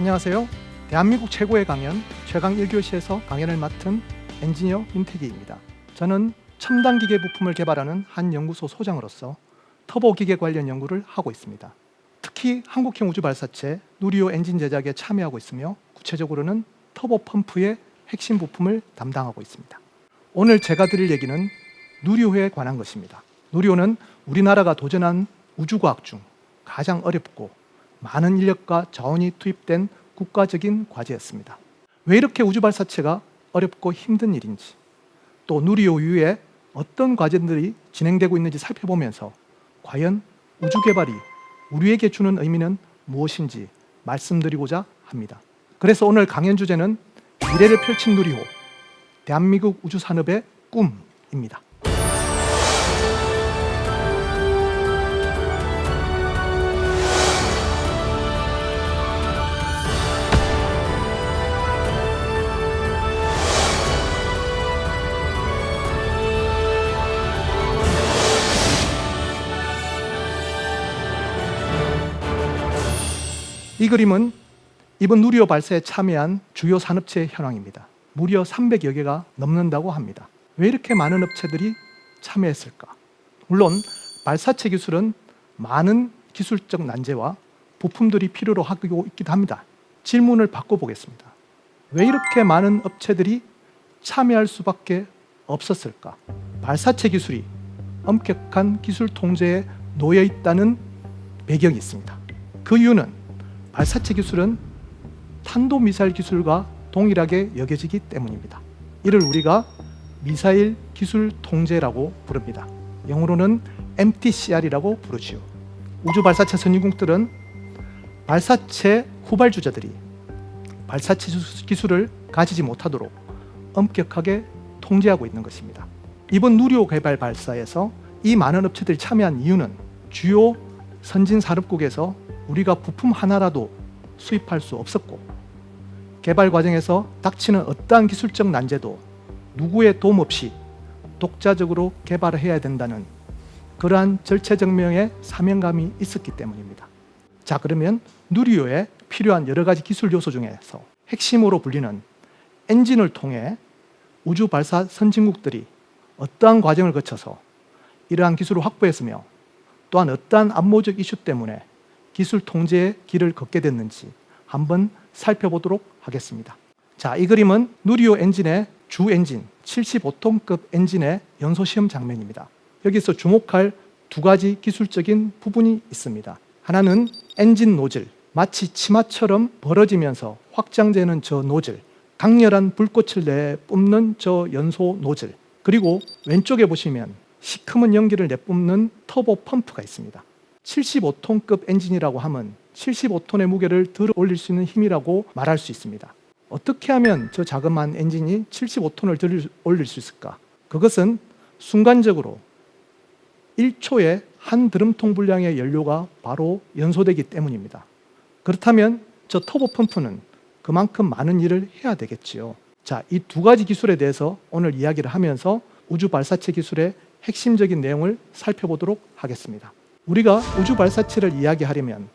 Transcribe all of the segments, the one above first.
안녕하세요. 대한민국 최고의 강연 최강 1교시에서 강연을 맡은 엔지니어 윤태기입니다. 저는 첨단 기계 부품을 개발하는 한 연구소 소장으로서 터보 기계 관련 연구를 하고 있습니다. 특히 한국형 우주 발사체 누리호 엔진 제작에 참여하고 있으며 구체적으로는 터보 펌프의 핵심 부품을 담당하고 있습니다. 오늘 제가 드릴 얘기는 누리호에 관한 것입니다. 누리호는 우리나라가 도전한 우주과학 중 가장 어렵고 많은 인력과 자원이 투입된 국가적인 과제였습니다. 왜 이렇게 우주 발사체가 어렵고 힘든 일인지, 또 누리호 이후에 어떤 과제들이 진행되고 있는지 살펴보면서 과연 우주 개발이 우리에게 주는 의미는 무엇인지 말씀드리고자 합니다. 그래서 오늘 강연 주제는 미래를 펼친 누리호, 대한민국 우주 산업의 꿈입니다. 이 그림은 이번 누리호 발사에 참여한 주요 산업체의 현황입니다. 무려 300여 개가 넘는다고 합니다. 왜 이렇게 많은 업체들이 참여했을까? 물론 발사체 기술은 많은 기술적 난제와 부품들이 필요로 하고 있기도 합니다. 질문을 바꿔보겠습니다. 왜 이렇게 많은 업체들이 참여할 수밖에 없었을까? 발사체 기술이 엄격한 기술 통제에 놓여 있다는 배경이 있습니다. 그 이유는 발사체 기술은 탄도미사일 기술과 동일하게 여겨지기 때문입니다. 이를 우리가 미사일 기술 통제라고 부릅니다. 영어로는 MTCR이라고 부르지요. 우주 발사체 선진국들은 발사체 후발주자들이 발사체 기술을 가지지 못하도록 엄격하게 통제하고 있는 것입니다. 이번 누리호 개발 발사에서 이 많은 업체들이 참여한 이유는 주요 선진 산업국에서 우리가 부품 하나라도 수입할 수 없었고, 개발 과정에서 닥치는 어떠한 기술적 난제도 누구의 도움 없이 독자적으로 개발해야 된다는 그러한 절체절명의 사명감이 있었기 때문입니다. 자, 그러면 누리호에 필요한 여러 가지 기술 요소 중에서 핵심으로 불리는 엔진을 통해 우주 발사 선진국들이 어떠한 과정을 거쳐서 이러한 기술을 확보했으며, 또한 어떠한 안보적 이슈 때문에 기술 통제의 길을 걷게 됐는지 한번 살펴보도록 하겠습니다. 자, 이 그림은 누리호 엔진의 주 엔진 75톤급 엔진의 연소 시험 장면입니다. 여기서 주목할 두 가지 기술적인 부분이 있습니다. 하나는 엔진 노즐, 마치 치마처럼 벌어지면서 확장되는 저 노즐, 강렬한 불꽃을 내뿜는 저 연소 노즐, 그리고 왼쪽에 보시면 시커먼 연기를 내뿜는 터보 펌프가 있습니다. 75톤급 엔진이라고 하면 75톤의 무게를 들어 올릴 수 있는 힘이라고 말할 수 있습니다. 어떻게 하면 저 자그마한 엔진이 75톤을 들어 올릴 수 있을까? 그것은 순간적으로 1초에 한 드럼통 분량의 연료가 바로 연소되기 때문입니다. 그렇다면 저 터보 펌프는 그만큼 많은 일을 해야 되겠지요. 자, 이 두 가지 기술에 대해서 오늘 이야기를 하면서 우주 발사체 기술의 핵심적인 내용을 살펴보도록 하겠습니다. 우리가 우주 발사체를 이야기하려면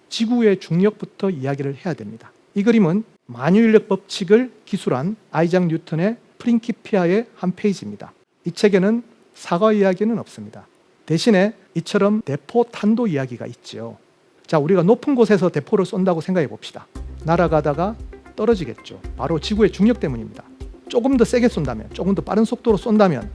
지구의 중력부터 이야기를 해야 됩니다. 이 그림은 만유인력 법칙을 기술한 아이작 뉴턴의 프린키피아의 한 페이지입니다. 이 책에는 사과 이야기는 없습니다. 대신에 이처럼 대포 탄도 이야기가 있죠. 자, 우리가 높은 곳에서 대포를 쏜다고 생각해 봅시다. 날아가다가 떨어지겠죠. 바로 지구의 중력 때문입니다. 조금 더 세게 쏜다면, 조금 더 빠른 속도로 쏜다면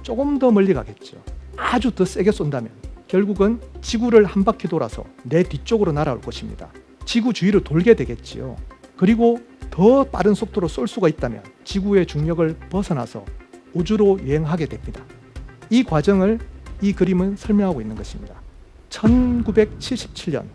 조금 더 멀리 가겠죠. 아주 더 세게 쏜다면 결국은 지구를 한 바퀴 돌아서 내 뒤쪽으로 날아올 것입니다. 지구 주위를 돌게 되겠지요. 그리고 더 빠른 속도로 쏠 수가 있다면 지구의 중력을 벗어나서 우주로 여행하게 됩니다. 이 과정을 이 그림은 설명하고 있는 것입니다. 1977년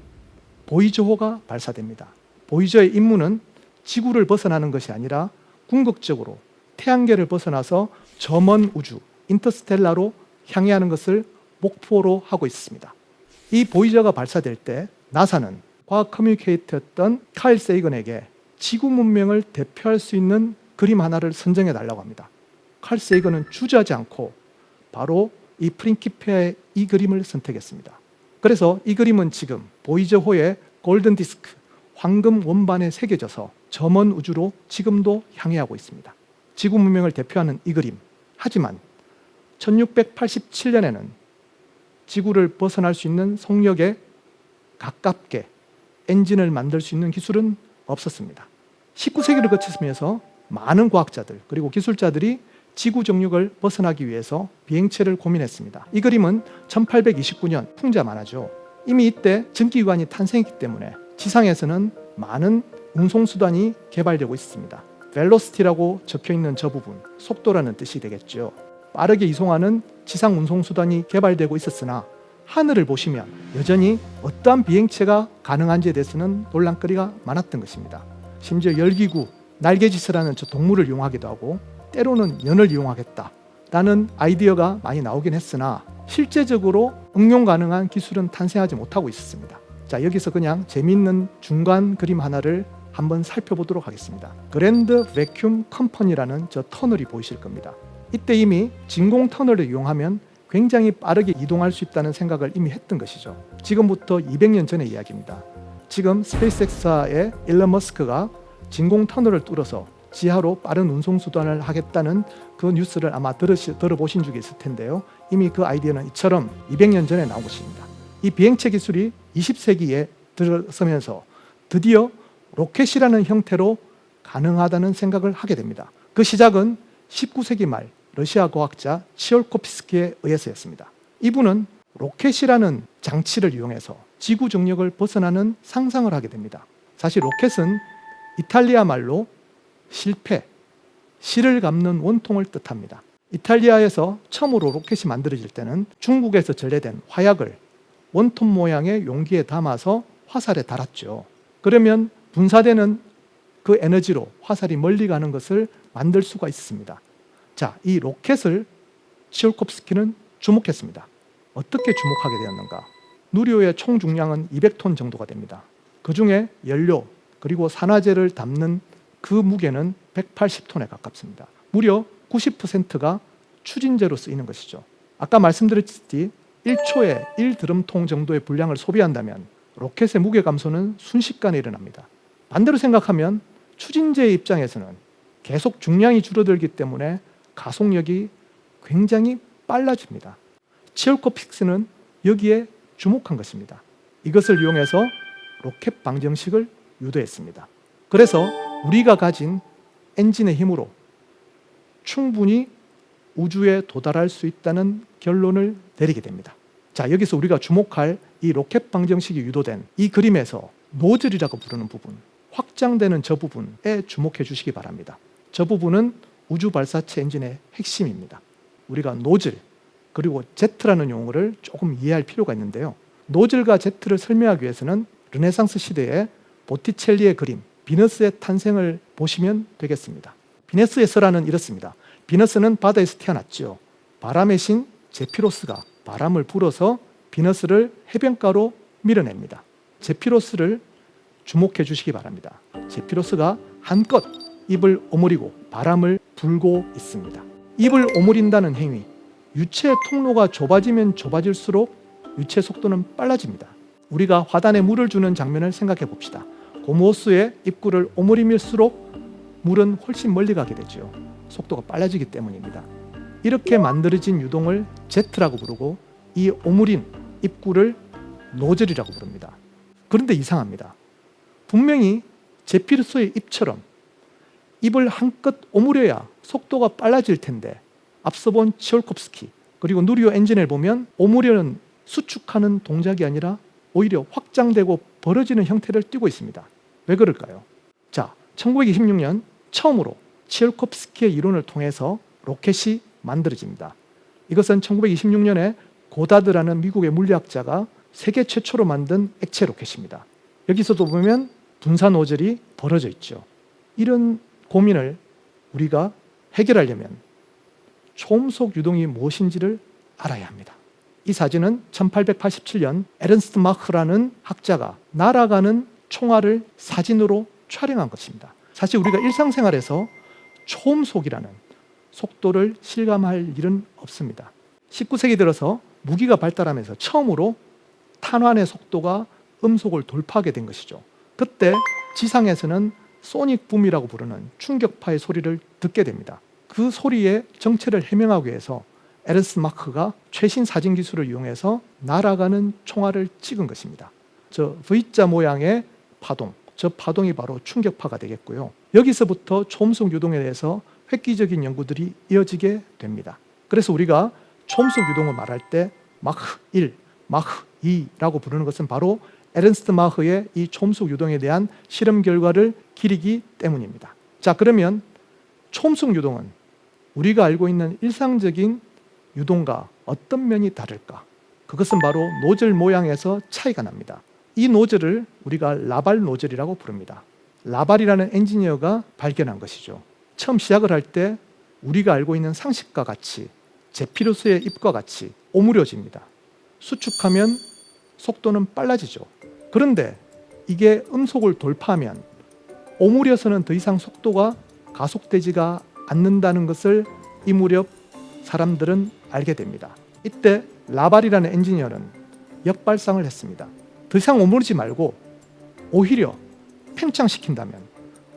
보이저호가 발사됩니다. 보이저의 임무는 지구를 벗어나는 것이 아니라 궁극적으로 태양계를 벗어나서 저 먼 우주, 인터스텔라로 향해 하는 것을 목표로 하고 있습니다. 이 보이저가 발사될 때 나사는 과학 커뮤니케이터였던 칼 세이건에게 지구 문명을 대표할 수 있는 그림 하나를 선정해 달라고 합니다. 칼 세이건은 주저하지 않고 바로 이 프린키피아의 이 그림을 선택했습니다. 그래서 이 그림은 지금 보이저호의 골든 디스크, 황금 원반에 새겨져서 저 먼 우주로 지금도 향해하고 있습니다. 지구 문명을 대표하는 이 그림. 하지만 1687년에는 지구를 벗어날 수 있는 속력에 가깝게 엔진을 만들 수 있는 기술은 없었습니다. 19세기를 거치면서 많은 과학자들 그리고 기술자들이 지구 정력을 벗어나기 위해서 비행체를 고민했습니다. 이 그림은 1829년 풍자 만화죠. 이미 이때 전기기관이 탄생했기 때문에 지상에서는 많은 운송수단이 개발되고 있습니다. 벨로시티라고 적혀있는 저 부분, 속도라는 뜻이 되겠죠. 빠르게 이송하는 지상 운송수단이 개발되고 있었으나 하늘을 보시면 여전히 어떠한 비행체가 가능한지에 대해서는 논란거리가 많았던 것입니다. 심지어 열기구, 날개짓을 하는 저 동물을 이용하기도 하고 때로는 연을 이용하겠다라는 아이디어가 많이 나오긴 했으나 실제적으로 응용 가능한 기술은 탄생하지 못하고 있었습니다. 자, 여기서 그냥 재미있는 중간 그림 하나를 한번 살펴보도록 하겠습니다. 그랜드 베큐움 컴퍼니라는 저 터널이 보이실 겁니다. 이때 이미 진공 터널을 이용하면 굉장히 빠르게 이동할 수 있다는 생각을 이미 했던 것이죠. 지금부터 200년 전의 이야기입니다. 지금 스페이스X사의 일론 머스크가 진공 터널을 뚫어서 지하로 빠른 운송수단을 하겠다는 그 뉴스를 아마 들어보신 적이 있을 텐데요. 이미 그 아이디어는 이처럼 200년 전에 나온 것입니다. 이 비행체 기술이 20세기에 들어서면서 드디어 로켓이라는 형태로 가능하다는 생각을 하게 됩니다. 그 시작은 19세기 말 러시아 과학자 치올코프스키에 의해서였습니다. 이분은 로켓이라는 장치를 이용해서 지구 정력을 벗어나는 상상을 하게 됩니다. 사실 로켓은 이탈리아 말로 실패, 실을 감는 원통을 뜻합니다. 이탈리아에서 처음으로 로켓이 만들어질 때는 중국에서 전래된 화약을 원통 모양의 용기에 담아서 화살에 달았죠. 그러면 분사되는 그 에너지로 화살이 멀리 가는 것을 만들 수가 있습니다. 자, 이 로켓을 치올코프스키는 주목했습니다. 어떻게 주목하게 되었는가? 누리호의 총 중량은 200톤 정도가 됩니다. 그 중에 연료 그리고 산화제를 담는 그 무게는 180톤에 가깝습니다. 무려 90%가 추진제로 쓰이는 것이죠. 아까 말씀드렸듯이 1초에 1드럼통 정도의 분량을 소비한다면 로켓의 무게 감소는 순식간에 일어납니다. 반대로 생각하면 추진제의 입장에서는 계속 중량이 줄어들기 때문에 가속력이 굉장히 빨라집니다. 치올코프스키는 여기에 주목한 것입니다. 이것을 이용해서 로켓 방정식을 유도했습니다. 그래서 우리가 가진 엔진의 힘으로 충분히 우주에 도달할 수 있다는 결론을 내리게 됩니다. 자, 여기서 우리가 주목할 이 로켓 방정식이 유도된 이 그림에서 노즐이라고 부르는 부분, 확장되는 저 부분에 주목해 주시기 바랍니다. 저 부분은 우주 발사체 엔진의 핵심입니다. 우리가 노즐 그리고 제트라는 용어를 조금 이해할 필요가 있는데요. 노즐과 제트를 설명하기 위해서는 르네상스 시대의 보티첼리의 그림 비너스의 탄생을 보시면 되겠습니다. 비너스의 설화는 이렇습니다. 비너스는 바다에서 태어났죠. 바람의 신 제피로스가 바람을 불어서 비너스를 해변가로 밀어냅니다. 제피로스를 주목해 주시기 바랍니다. 제피로스가 한껏 입을 오므리고 바람을 불고 있습니다. 입을 오므린다는 행위, 유체의 통로가 좁아지면 좁아질수록 유체 속도는 빨라집니다. 우리가 화단에 물을 주는 장면을 생각해 봅시다. 고무호스의 입구를 오므리밀수록 물은 훨씬 멀리 가게 되죠. 속도가 빨라지기 때문입니다. 이렇게 만들어진 유동을 제트라고 부르고 이 오므린 입구를 노즐이라고 부릅니다. 그런데 이상합니다. 분명히 제피로스의 입처럼 입을 한껏 오므려야 속도가 빨라질 텐데 앞서 본 치올코프스키 그리고 누리호 엔진을 보면 오므려는 수축하는 동작이 아니라 오히려 확장되고 벌어지는 형태를 띠고 있습니다. 왜 그럴까요? 자, 1926년 처음으로 치올코프스키의 이론을 통해서 로켓이 만들어집니다. 이것은 1926년에 고다드라는 미국의 물리학자가 세계 최초로 만든 액체 로켓입니다. 여기서도 보면 분사 노즐이 벌어져 있죠. 이런 고민을 우리가 해결하려면 초음속 유동이 무엇인지를 알아야 합니다. 이 사진은 1887년 에른스트 마흐라는 학자가 날아가는 총알을 사진으로 촬영한 것입니다. 사실 우리가 일상생활에서 초음속이라는 속도를 실감할 일은 없습니다. 19세기 들어서 무기가 발달하면서 처음으로 탄환의 속도가 음속을 돌파하게 된 것이죠. 그때 지상에서는 소닉 붐이라고 부르는 충격파의 소리를 듣게 됩니다. 그 소리의 정체를 해명하기 위해서 에른스트 마크가 최신 사진 기술을 이용해서 날아가는 총알을 찍은 것입니다. 저 V자 모양의 파동, 저 파동이 바로 충격파가 되겠고요. 여기서부터 초음속 유동에 대해서 획기적인 연구들이 이어지게 됩니다. 그래서 우리가 초음속 유동을 말할 때 마크 1, 마크 2라고 부르는 것은 바로 에른스트 마크의 이 초음속 유동에 대한 실험 결과를 기리기 때문입니다. 자, 그러면 초음속 유동은 우리가 알고 있는 일상적인 유동과 어떤 면이 다를까? 그것은 바로 노즐 모양에서 차이가 납니다. 이 노즐을 우리가 라발 노즐이라고 부릅니다. 라발이라는 엔지니어가 발견한 것이죠. 처음 시작을 할 때 우리가 알고 있는 상식과 같이 제피루스의 잎과 같이 오므려집니다. 수축하면 속도는 빨라지죠. 그런데 이게 음속을 돌파하면 오므려서는 더 이상 속도가 가속되지가 않는다는 것을 이 무렵 사람들은 알게 됩니다. 이때 라발이라는 엔지니어는 역발상을 했습니다. 더 이상 오므리지 말고 오히려 팽창시킨다면,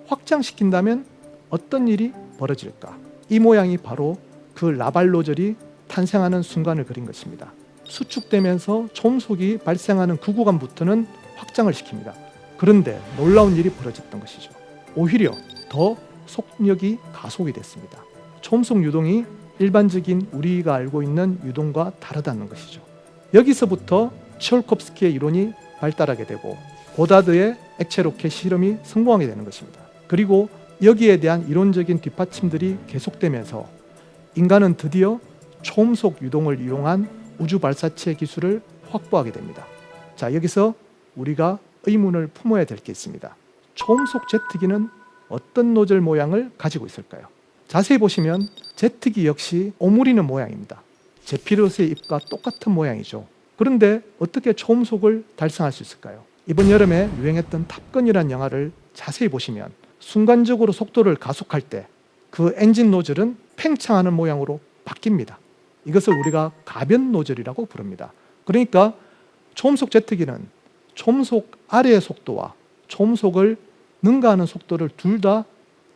확장시킨다면 어떤 일이 벌어질까? 이 모양이 바로 그 라발 노즐이 탄생하는 순간을 그린 것입니다. 수축되면서 초음속이 발생하는 그 구간부터는 확장을 시킵니다. 그런데 놀라운 일이 벌어졌던 것이죠. 오히려 더 속력이 가속이 됐습니다. 초음속 유동이 일반적인 우리가 알고 있는 유동과 다르다는 것이죠. 여기서부터 츠콜콥스키의 이론이 발달하게 되고 고다드의 액체 로켓 실험이 성공하게 되는 것입니다. 그리고 여기에 대한 이론적인 뒷받침들이 계속되면서 인간은 드디어 초음속 유동을 이용한 우주 발사체 기술을 확보하게 됩니다. 자, 여기서 우리가 의문을 품어야 될 게 있습니다. 초음속 제트기는 어떤 노즐 모양을 가지고 있을까요? 자세히 보시면 제트기 역시 오므리는 모양입니다. 제피루스의 잎과 똑같은 모양이죠. 그런데 어떻게 초음속을 달성할 수 있을까요? 이번 여름에 유행했던 탑건이라는 영화를 자세히 보시면 순간적으로 속도를 가속할 때 그 엔진 노즐은 팽창하는 모양으로 바뀝니다. 이것을 우리가 가변 노즐이라고 부릅니다. 그러니까 초음속 제트기는 초음속 아래의 속도와 초음속을 능가하는 속도를 둘 다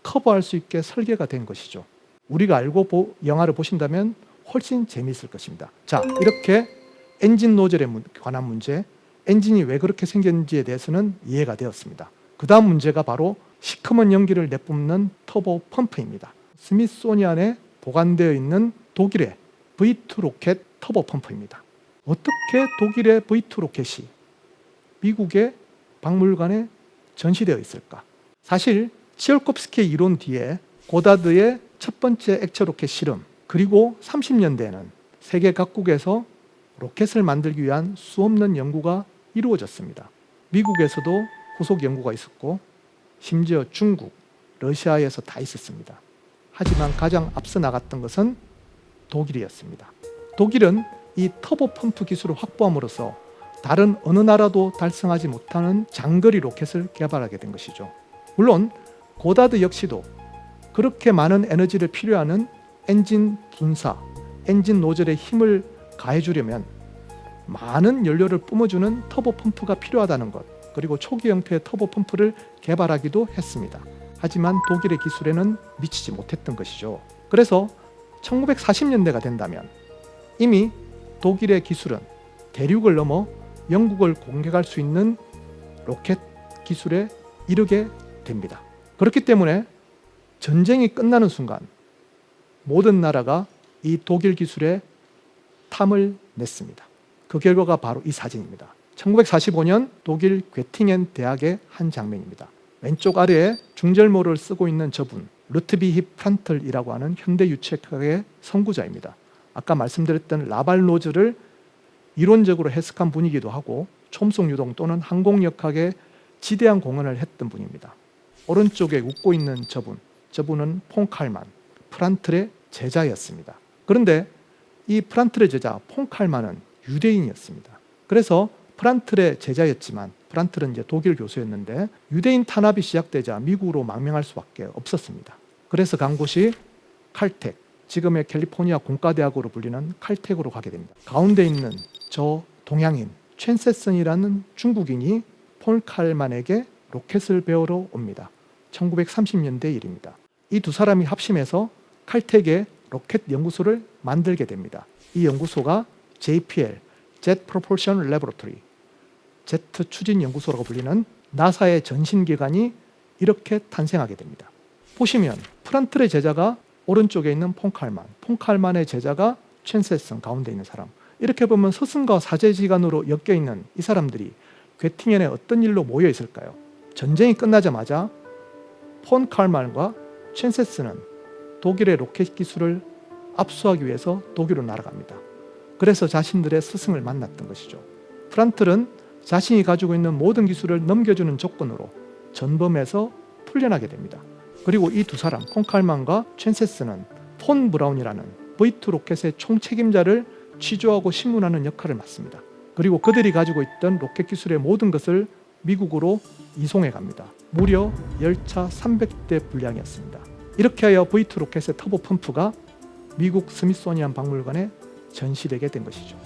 커버할 수 있게 설계가 된 것이죠. 우리가 알고 영화를 보신다면 훨씬 재미있을 것입니다. 자, 이렇게 엔진 노즐에 관한 문제, 엔진이 왜 그렇게 생겼는지에 대해서는 이해가 되었습니다. 그 다음 문제가 바로 시커먼 연기를 내뿜는 터보 펌프입니다. 스미소니안에 보관되어 있는 독일의 V2 로켓 터보 펌프입니다. 어떻게 독일의 V2 로켓이 미국의 박물관에 전시되어 있을까? 사실 츠콜콥스키의 이론 뒤에 고다드의 첫 번째 액체 로켓 실험, 그리고 30년대에는 세계 각국에서 로켓을 만들기 위한 수없는 연구가 이루어졌습니다. 미국에서도 후속 연구가 있었고 심지어 중국, 러시아에서 다 있었습니다. 하지만 가장 앞서 나갔던 것은 독일이었습니다. 독일은 이 터보 펌프 기술을 확보함으로써 다른 어느 나라도 달성하지 못하는 장거리 로켓을 개발하게 된 것이죠. 물론 고다드 역시도 그렇게 많은 에너지를 필요하는 엔진 분사, 엔진 노즐에 힘을 가해주려면 많은 연료를 뿜어주는 터보 펌프가 필요하다는 것, 그리고 초기 형태의 터보 펌프를 개발하기도 했습니다. 하지만 독일의 기술에는 미치지 못했던 것이죠. 그래서 1940년대가 된다면 이미 독일의 기술은 대륙을 넘어 영국을 공격할 수 있는 로켓 기술에 이르게 됩니다. 그렇기 때문에 전쟁이 끝나는 순간 모든 나라가 이 독일 기술에 탐을 냈습니다. 그 결과가 바로 이 사진입니다. 1945년 독일 괴팅엔 대학의 한 장면입니다. 왼쪽 아래에 중절모를 쓰고 있는 저분, 루트비히 프란틀이라고 하는 현대 유체학의 선구자입니다. 아까 말씀드렸던 라발 노즐을 이론적으로 해석한 분이기도 하고 초음속 유동 또는 항공역학에 지대한 공헌을 했던 분입니다. 오른쪽에 웃고 있는 저분은 폰 칼만, 프란틀의 제자였습니다. 그런데 이 프란틀의 제자 폰 칼만은 유대인이었습니다. 그래서 프란틀의 제자였지만 프란틀은 이제 독일 교수였는데 유대인 탄압이 시작되자 미국으로 망명할 수밖에 없었습니다. 그래서 간 곳이 칼텍, 지금의 캘리포니아 공과대학으로 불리는 칼텍으로 가게 됩니다. 가운데 있는 저 동양인 첸세슨이라는 중국인이 폴 칼만에게 로켓을 배우러 옵니다. 1930년대 일입니다. 이 두 사람이 합심해서 칼텍의 로켓 연구소를 만들게 됩니다. 이 연구소가 JPL, Jet Propulsion Laboratory, 제트 추진 연구소라고 불리는 나사의 전신기관이 이렇게 탄생하게 됩니다. 보시면 프란틀의 제자가 오른쪽에 있는 폰칼만의 제자가 첸세슨 가운데 있는 사람, 이렇게 보면 스승과 사제지간으로 엮여있는 이 사람들이 괴팅엔에 어떤 일로 모여 있을까요? 전쟁이 끝나자마자 폰칼만과 첸세슨은 독일의 로켓 기술을 압수하기 위해서 독일로 날아갑니다. 그래서 자신들의 스승을 만났던 것이죠. 프란틀은 자신이 가지고 있는 모든 기술을 넘겨주는 조건으로 전범에서 풀려나게 됩니다. 그리고 이 두 사람, 폰칼만과 첸세슨은 폰 브라운이라는 V2 로켓의 총책임자를 취조하고 신문하는 역할을 맡습니다. 그리고 그들이 가지고 있던 로켓 기술의 모든 것을 미국으로 이송해 갑니다. 무려 열차 300대 분량이었습니다. 이렇게 하여 V2 로켓의 터보 펌프가 미국 스미소니안 박물관에 전시되게 된 것이죠.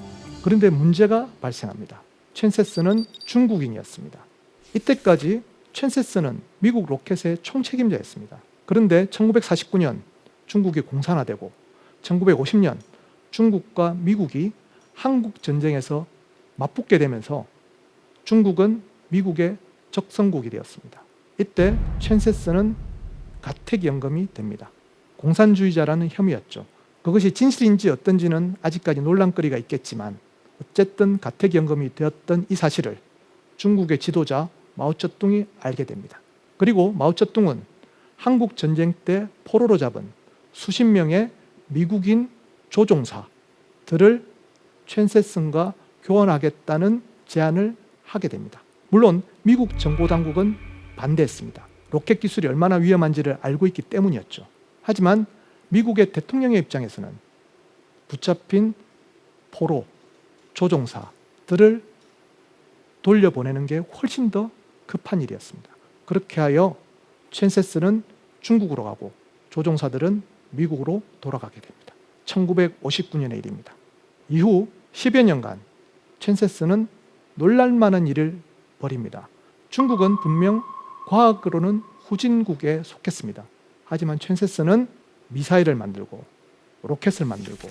그런데 문제가 발생합니다. 첸세슨은 중국인이었습니다. 이때까지 첸세슨은 미국 로켓의 총책임자였습니다. 그런데 1949년 중국이 공산화되고 1950년 중국과 미국이 한국 전쟁에서 맞붙게 되면서 중국은 미국의 적성국이 되었습니다. 이때 첸세슨은 가택연금이 됩니다. 공산주의자라는 혐의였죠. 그것이 진실인지 어떤지는 아직까지 논란거리가 있겠지만 어쨌든 가택연금이 되었던 이 사실을 중국의 지도자 마오쩌둥이 알게 됩니다. 그리고 마오쩌둥은 한국 전쟁 때 포로로 잡은 수십 명의 미국인 조종사들을 첸세슨과 교환하겠다는 제안을 하게 됩니다. 물론 미국 정보당국은 반대했습니다. 로켓 기술이 얼마나 위험한지를 알고 있기 때문이었죠. 하지만 미국의 대통령의 입장에서는 붙잡힌 포로, 조종사들을 돌려보내는 게 훨씬 더 급한 일이었습니다. 그렇게 하여 첸세슨은 중국으로 가고 조종사들은 미국으로 돌아가게 됩니다. 1959년의 일입니다. 이후 10여 년간 첸세슨은 놀랄만한 일을 벌입니다. 중국은 분명 과학으로는 후진국에 속했습니다. 하지만 첸세슨은 미사일을 만들고 로켓을 만들고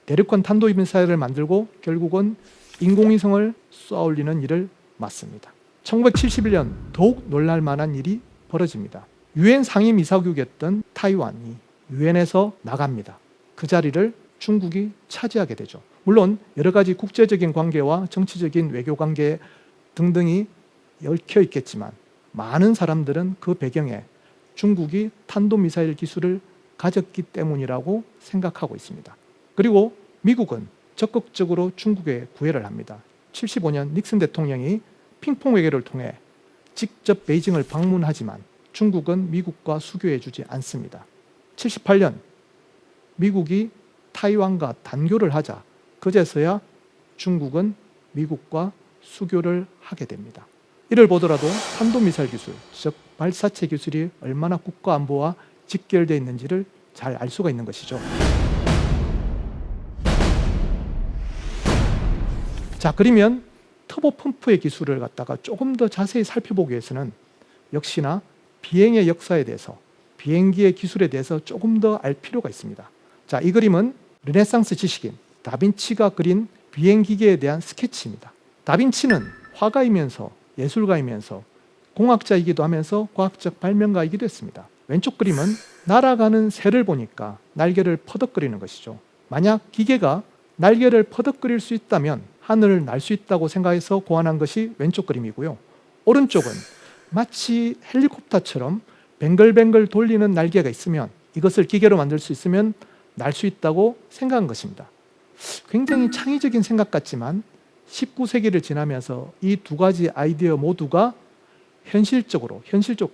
대륙간 탄도미사일을 만들고 결국은 인공위성을 쏘아올리는 일을 맡습니다. 1971년 더욱 놀랄만한 일이 벌어집니다. 유엔 상임이사국이었던 타이완이 유엔에서 나갑니다. 그 자리를 중국이 차지하게 되죠. 물론 여러 가지 국제적인 관계와 정치적인 외교 관계 등등이 얽혀 있겠지만 많은 사람들은 그 배경에 중국이 탄도미사일 기술을 가졌기 때문이라고 생각하고 있습니다. 그리고 미국은 적극적으로 중국에 구애를 합니다. 75년 닉슨 대통령이 핑퐁 외교를 통해 직접 베이징을 방문하지만 중국은 미국과 수교해주지 않습니다. 78년 미국이 타이완과 단교를 하자 그제서야 중국은 미국과 수교를 하게 됩니다. 이를 보더라도 탄도미사일 기술, 즉 발사체 기술이 얼마나 국가 안보와 직결되어 있는지를 잘 알 수가 있는 것이죠. 자, 그러면 터보 펌프의 기술을 갖다가 조금 더 자세히 살펴보기 위해서는 역시나 비행의 역사에 대해서, 비행기의 기술에 대해서 조금 더 알 필요가 있습니다. 자, 이 그림은 르네상스 지식인 다빈치가 그린 비행기계에 대한 스케치입니다. 다빈치는 화가이면서 예술가이면서 공학자이기도 하면서 과학적 발명가이기도 했습니다. 왼쪽 그림은 날아가는 새를 보니까 날개를 퍼덕거리는 것이죠. 만약 기계가 날개를 퍼덕거릴 수 있다면 하늘을 날 수 있다고 생각해서 고안한 것이 왼쪽 그림이고요. 오른쪽은 마치 헬리콥터처럼 뱅글뱅글 돌리는 날개가 있으면 이것을 기계로 만들 수 있으면 날 수 있다고 생각한 것입니다. 굉장히 창의적인 생각 같지만 19세기를 지나면서 이 두 가지 아이디어 모두가 현실적으로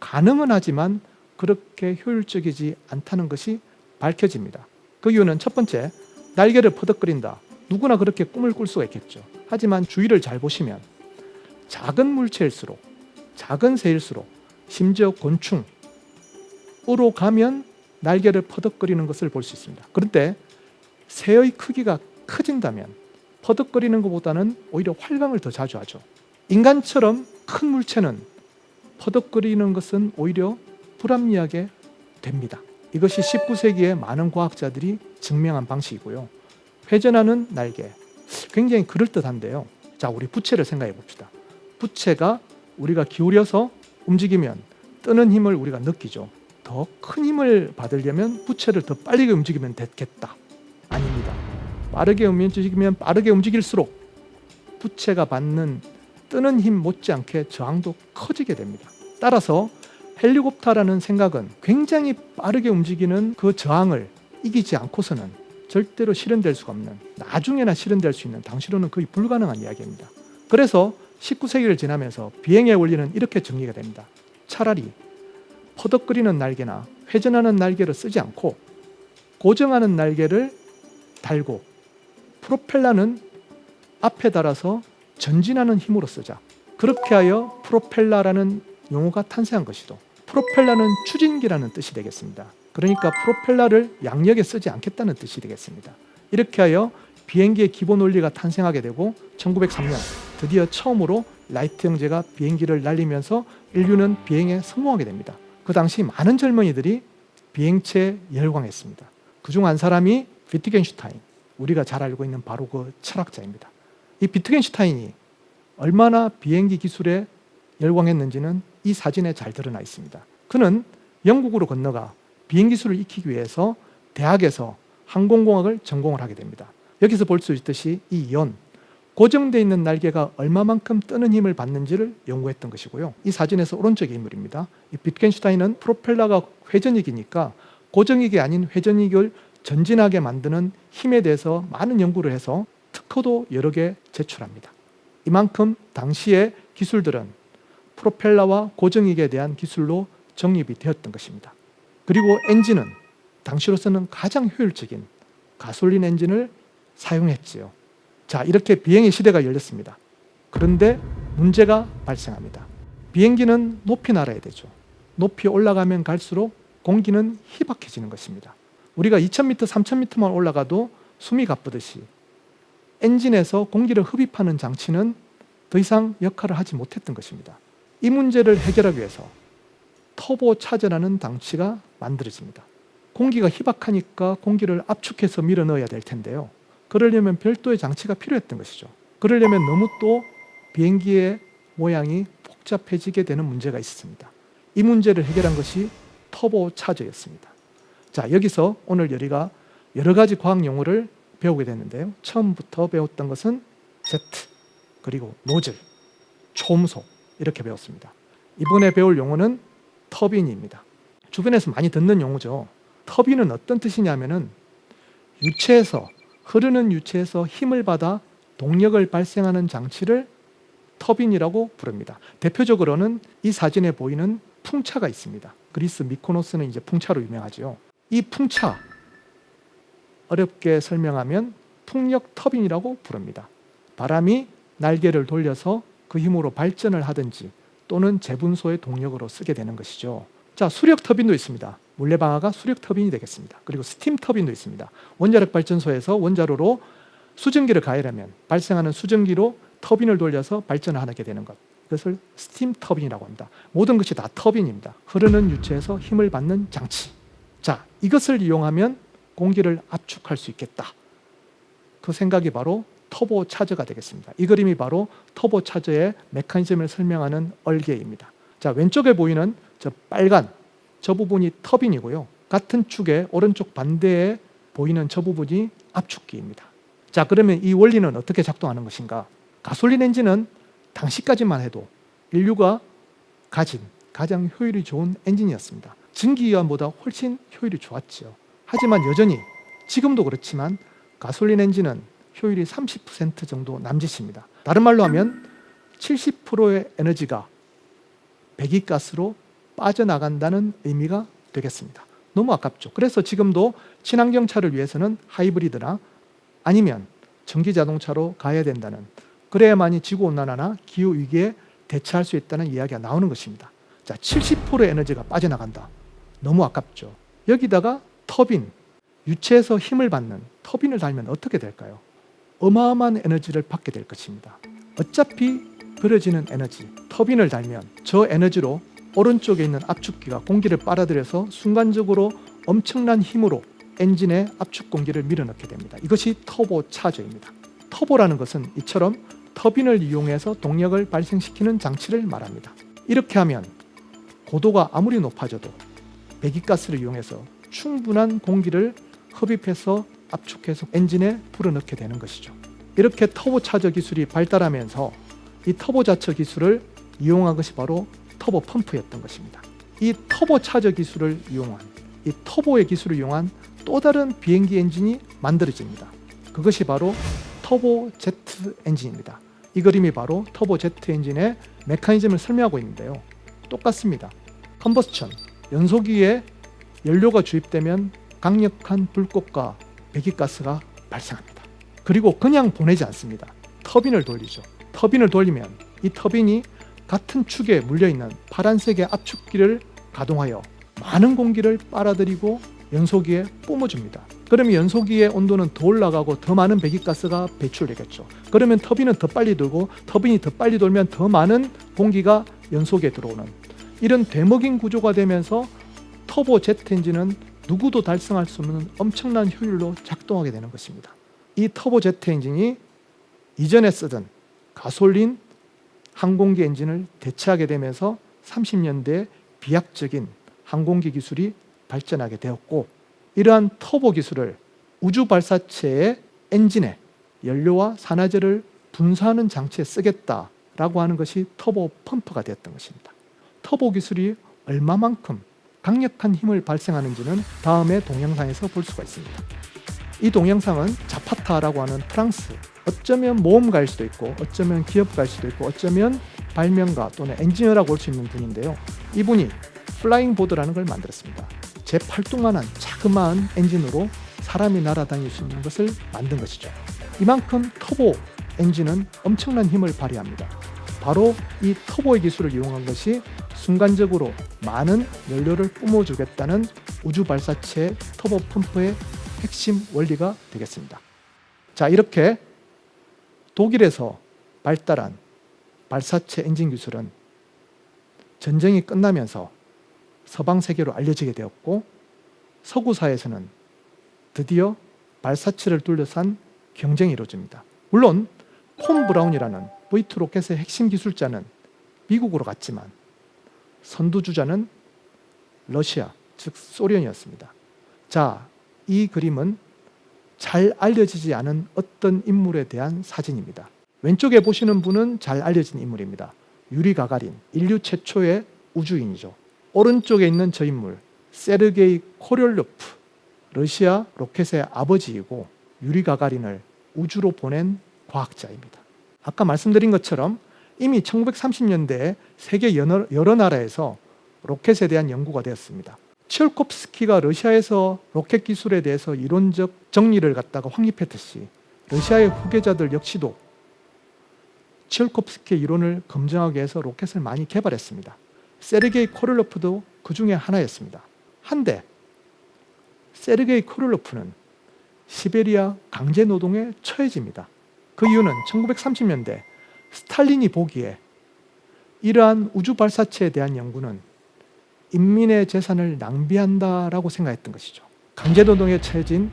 가능은 하지만 그렇게 효율적이지 않다는 것이 밝혀집니다. 그 이유는 첫 번째, 날개를 퍼덕거린다. 누구나 그렇게 꿈을 꿀 수가 있겠죠. 하지만 주위를 잘 보시면 작은 물체일수록, 작은 새일수록, 심지어 곤충으로 가면 날개를 퍼덕거리는 것을 볼 수 있습니다. 그런데 새의 크기가 커진다면 퍼덕거리는 것보다는 오히려 활강을 더 자주 하죠. 인간처럼 큰 물체는 퍼덕거리는 것은 오히려 불합리하게 됩니다. 이것이 19세기에 많은 과학자들이 증명한 방식이고요. 회전하는 날개, 굉장히 그럴듯한데요. 자, 우리 부채를 생각해 봅시다. 부채가 우리가 기울여서 움직이면 뜨는 힘을 우리가 느끼죠. 더 큰 힘을 받으려면 부채를 더 빨리 움직이면 됐겠다. 아닙니다. 빠르게 움직이면 빠르게 움직일수록 부채가 받는 뜨는 힘 못지않게 저항도 커지게 됩니다. 따라서 헬리콥터라는 생각은 굉장히 빠르게 움직이는 그 저항을 이기지 않고서는 절대로 실현될 수가 없는, 나중에나 실현될 수 있는, 당시로는 거의 불가능한 이야기입니다. 그래서 19세기를 지나면서 비행의 원리는 이렇게 정리가 됩니다. 차라리 퍼덕거리는 날개나 회전하는 날개를 쓰지 않고 고정하는 날개를 달고 프로펠러는 앞에 달아서 전진하는 힘으로 쓰자. 그렇게 하여 프로펠러라는 용어가 탄생한 것이죠. 프로펠러는 추진기라는 뜻이 되겠습니다. 그러니까 프로펠러를 양력에 쓰지 않겠다는 뜻이 되겠습니다. 이렇게 하여 비행기의 기본 원리가 탄생하게 되고 1903년 드디어 처음으로 라이트 형제가 비행기를 날리면서 인류는 비행에 성공하게 됩니다. 그 당시 많은 젊은이들이 비행체에 열광했습니다. 그중 한 사람이 비트겐슈타인, 우리가 잘 알고 있는 바로 그 철학자입니다. 이 비트겐슈타인이 얼마나 비행기 기술에 열광했는지는 이 사진에 잘 드러나 있습니다. 그는 영국으로 건너가 비행 기술을 익히기 위해서 대학에서 항공공학을 전공을 하게 됩니다. 여기서 볼 수 있듯이 이 이온, 고정되어 있는 날개가 얼마만큼 뜨는 힘을 받는지를 연구했던 것이고요. 이 사진에서 오른쪽의 인물입니다. 이 비트겐슈타인은 프로펠러가 회전익이니까 고정익이 아닌 회전익을 전진하게 만드는 힘에 대해서 많은 연구를 해서 특허도 여러 개 제출합니다. 이만큼 당시의 기술들은 프로펠러와 고정익에 대한 기술로 정립이 되었던 것입니다. 그리고 엔진은 당시로서는 가장 효율적인 가솔린 엔진을 사용했지요. 자, 이렇게 비행의 시대가 열렸습니다. 그런데 문제가 발생합니다. 비행기는 높이 날아야 되죠. 높이 올라가면 갈수록 공기는 희박해지는 것입니다. 우리가 2000m, 3000m만 올라가도 숨이 가쁘듯이 엔진에서 공기를 흡입하는 장치는 더 이상 역할을 하지 못했던 것입니다. 이 문제를 해결하기 위해서 터보 차저라는 장치가 만들어집니다. 공기가 희박하니까 공기를 압축해서 밀어 넣어야 될 텐데요. 그러려면 별도의 장치가 필요했던 것이죠. 그러려면 너무 또 비행기의 모양이 복잡해지게 되는 문제가 있었습니다. 이 문제를 해결한 것이 터보 차저였습니다. 자, 여기서 오늘 우리가 여러 가지 과학 용어를 배우게 됐는데요. 처음부터 배웠던 것은 제트, 그리고 노즐, 초음속 이렇게 배웠습니다. 이번에 배울 용어는 터빈입니다. 주변에서 많이 듣는 용어죠. 터빈은 어떤 뜻이냐면은 유체에서, 흐르는 유체에서 힘을 받아 동력을 발생하는 장치를 터빈이라고 부릅니다. 대표적으로는 이 사진에 보이는 풍차가 있습니다. 그리스 미코노스는 이제 풍차로 유명하죠. 이 풍차, 어렵게 설명하면 풍력 터빈이라고 부릅니다. 바람이 날개를 돌려서 그 힘으로 발전을 하든지 또는 재분소의 동력으로 쓰게 되는 것이죠. 자, 수력 터빈도 있습니다. 물레방아가 수력 터빈이 되겠습니다. 그리고 스팀 터빈도 있습니다. 원자력 발전소에서 원자로로 수증기를 가열하면 발생하는 수증기로 터빈을 돌려서 발전을 하게 되는 것. 이것을 스팀 터빈이라고 합니다. 모든 것이 다 터빈입니다. 흐르는 유체에서 힘을 받는 장치. 자, 이것을 이용하면 공기를 압축할 수 있겠다. 그 생각이 바로 터보 차저가 되겠습니다. 이 그림이 바로 터보 차저의 메커니즘을 설명하는 얼개입니다. 자, 왼쪽에 보이는 저 빨간 저 부분이 터빈이고요. 같은 축의 오른쪽 반대에 보이는 저 부분이 압축기입니다. 자, 그러면 이 원리는 어떻게 작동하는 것인가? 가솔린 엔진은 당시까지만 해도 인류가 가진 가장 효율이 좋은 엔진이었습니다. 전기기관보다 훨씬 효율이 좋았죠. 하지만 여전히 지금도 그렇지만 가솔린 엔진은 효율이 30% 정도 남짓입니다. 다른 말로 하면 70%의 에너지가 배기가스로 빠져나간다는 의미가 되겠습니다. 너무 아깝죠. 그래서 지금도 친환경차를 위해서는 하이브리드나 아니면 전기자동차로 가야 된다는, 그래야만이 지구온난화나 기후위기에 대처할 수 있다는 이야기가 나오는 것입니다. 자, 70%의 에너지가 빠져나간다. 너무 아깝죠. 여기다가 터빈, 유체에서 힘을 받는 터빈을 달면 어떻게 될까요? 어마어마한 에너지를 받게 될 것입니다. 어차피 버려지는 에너지, 터빈을 달면 저 에너지로 오른쪽에 있는 압축기가 공기를 빨아들여서 순간적으로 엄청난 힘으로 엔진에 압축 공기를 밀어넣게 됩니다. 이것이 터보 차저입니다. 터보라는 것은 이처럼 터빈을 이용해서 동력을 발생시키는 장치를 말합니다. 이렇게 하면 고도가 아무리 높아져도 배기가스를 이용해서 충분한 공기를 흡입해서 압축해서 엔진에 불어넣게 되는 것이죠. 이렇게 터보 차저 기술이 발달하면서 이 터보 자처 기술을 이용한 것이 바로 터보 펌프였던 것입니다. 이 터보 차저 기술을 이용한, 이 터보의 기술을 이용한 또 다른 비행기 엔진이 만들어집니다. 그것이 바로 터보 제트 엔진입니다. 이 그림이 바로 터보 제트 엔진의 메커니즘을 설명하고 있는데요. 똑같습니다. 컨버스천, 연소기에 연료가 주입되면 강력한 불꽃과 배기가스가 발생합니다. 그리고 그냥 보내지 않습니다. 터빈을 돌리죠. 터빈을 돌리면 이 터빈이 같은 축에 물려있는 파란색의 압축기를 가동하여 많은 공기를 빨아들이고 연소기에 뿜어줍니다. 그러면 연소기의 온도는 더 올라가고 더 많은 배기가스가 배출되겠죠. 그러면 터빈은 더 빨리 돌고 터빈이 더 빨리 돌면 더 많은 공기가 연소기에 들어오는 이런 되먹인 구조가 되면서 터보 제트 엔진은 누구도 달성할 수 없는 엄청난 효율로 작동하게 되는 것입니다. 이 터보 제트 엔진이 이전에 쓰던 가솔린 항공기 엔진을 대체하게 되면서 30년대에 비약적인 항공기 기술이 발전하게 되었고, 이러한 터보 기술을 우주 발사체의 엔진에 연료와 산화제를 분사하는 장치에 쓰겠다라고 하는 것이 터보 펌프가 되었던 것입니다. 터보 기술이 얼마만큼 강력한 힘을 발생하는지는 다음의 동영상에서 볼 수가 있습니다. 이 동영상은 자파타라고 하는 프랑스, 어쩌면 모험가일 수도 있고 어쩌면 기업가일 수도 있고 어쩌면 발명가 또는 엔지니어라고 볼 수 있는 분인데요. 이분이 플라잉 보드라는 걸 만들었습니다. 제 팔뚝만한 자그마한 엔진으로 사람이 날아다닐 수 있는 것을 만든 것이죠. 이만큼 터보 엔진은 엄청난 힘을 발휘합니다. 바로 이 터보의 기술을 이용한 것이 순간적으로 많은 연료를 뿜어주겠다는 우주 발사체 터보 펌프의 핵심 원리가 되겠습니다. 자, 이렇게 독일에서 발달한 발사체 엔진 기술은 전쟁이 끝나면서 서방 세계로 알려지게 되었고, 서구사에서는 드디어 발사체를 둘러싼 경쟁이 이루어집니다. 물론 폰 브라운이라는 V2 로켓의 핵심 기술자는 미국으로 갔지만 선두주자는 러시아, 즉 소련이었습니다. 자, 이 그림은 잘 알려지지 않은 어떤 인물에 대한 사진입니다. 왼쪽에 보시는 분은 잘 알려진 인물입니다. 유리 가가린, 인류 최초의 우주인이죠. 오른쪽에 있는 저 인물, 세르게이 코렐로프, 러시아 로켓의 아버지이고 유리 가가린을 우주로 보낸 과학자입니다. 아까 말씀드린 것처럼 이미 1930년대에 세계 여러 나라에서 로켓에 대한 연구가 되었습니다. 치올코프스키가 러시아에서 로켓 기술에 대해서 이론적 정리를 갖다가 확립했듯이 러시아의 후계자들 역시도 치올코프스키의 이론을 검증하기 위해서 로켓을 많이 개발했습니다. 세르게이 코렐로프도 그 중에 하나였습니다. 한데 세르게이 코렐로프는 시베리아 강제 노동에 처해집니다. 그 이유는 1930년대 스탈린이 보기에 이러한 우주 발사체에 대한 연구는 인민의 재산을 낭비한다라고 생각했던 것이죠. 강제 노동에 처해진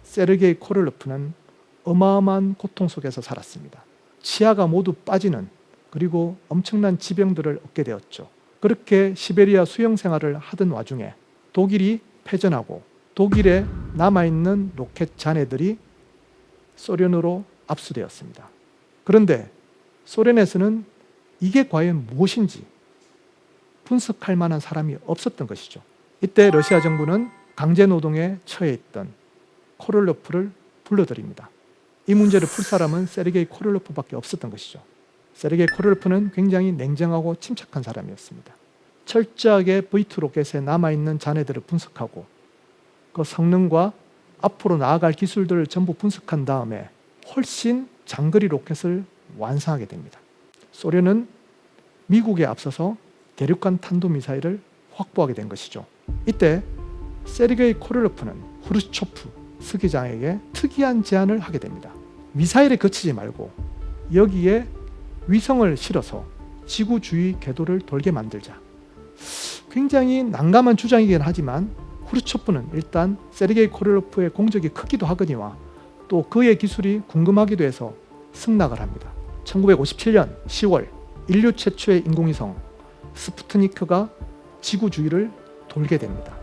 세르게이 코렐로프는 어마어마한 고통 속에서 살았습니다. 치아가 모두 빠지는, 그리고 엄청난 지병들을 얻게 되었죠. 그렇게 시베리아 수영 생활을 하던 와중에 독일이 패전하고 독일에 남아있는 로켓 잔해들이 소련으로 압수되었습니다. 그런데 소련에서는 이게 과연 무엇인지 분석할 만한 사람이 없었던 것이죠. 이때 러시아 정부는 강제 노동에 처해 있던 코렐로프를 불러들입니다. 이 문제를 풀 사람은 세르게이 코렐로프밖에 없었던 것이죠. 세르게이 코렐로프는 굉장히 냉정하고 침착한 사람이었습니다. 철저하게 V2 로켓에 남아있는 잔해들을 분석하고 그 성능과 앞으로 나아갈 기술들을 전부 분석한 다음에 훨씬 장거리 로켓을 완성하게 됩니다. 소련은 미국에 앞서서 대륙간 탄도미사일을 확보하게 된 것이죠. 이때 세르게이 코렐로프는 후르츠초프 스기장에게 특이한 제안을 하게 됩니다. 미사일에 그치지 말고 여기에 위성을 실어서 지구 주위 궤도를 돌게 만들자. 굉장히 난감한 주장이긴 하지만 후르초프는 일단 세르게이 코릴로프의 공적이 크기도 하거니와 또 그의 기술이 궁금하기도 해서 승낙을 합니다. 1957년 10월 인류 최초의 인공위성 스푸트니크가 지구 주위를 돌게 됩니다.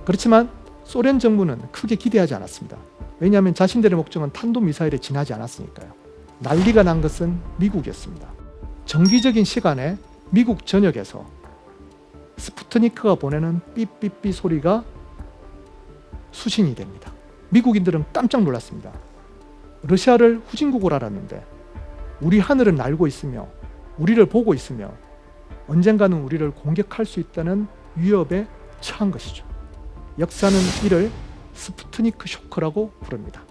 그렇지만 소련 정부는 크게 기대하지 않았습니다. 왜냐하면 자신들의 목적은 탄도미사일에 지나지 않았으니까요. 난리가 난 것은 미국이었습니다. 정기적인 시간에 미국 전역에서 스푸트니크가 보내는 삐삐삐 소리가 수신이 됩니다. 미국인들은 깜짝 놀랐습니다. 러시아를 후진국으로 알았는데 우리 하늘은 날고 있으며 우리를 보고 있으며 언젠가는 우리를 공격할 수 있다는 위협에 처한 것이죠. 역사는 이를 스푸트니크 쇼크라고 부릅니다.